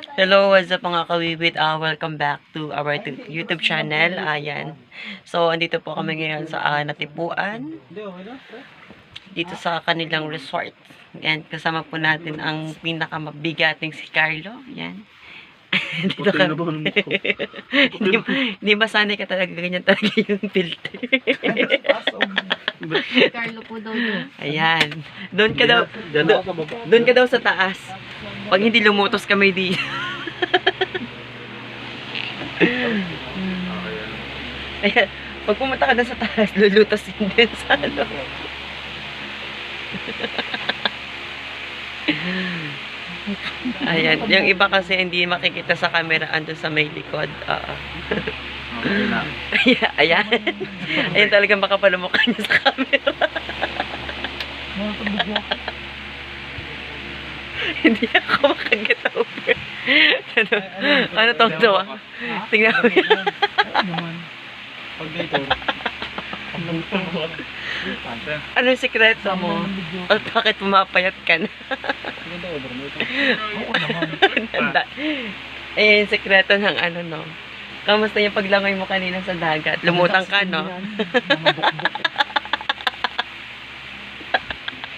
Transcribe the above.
Hello, what's up mga kawiwit? Welcome back to our YouTube channel. Ayan. So, andito po kami ngayon sa Natipuan. Dito sa kanilang resort. Ayan, kasama po natin ang pinakamabigating si Carlo. Ayan. Dito ka. Hindi ba sanay ka talaga ganyan talaga yung filter? Carlo po daw doon. Ayan. Doon ka daw sa taas. Pag hindi lumutos kami di. Ayan. Pag pumunta ka doon sa taas, lulutosin din sa ano. Ayan. Yung iba kasi hindi makikita sa camera andun sa may likod. Ayan. Ayan talagang makapal ang mukha niya sa camera. Hindi ako makaget over. Ano tong tawa? Tingnan mo yan. Anong sikreto mo? O bakit pumapayat ka na? Ayan yung sikreto ng ano no. Kamusta yung paglangoy mo kanina sa dagat? Lumutang ka no?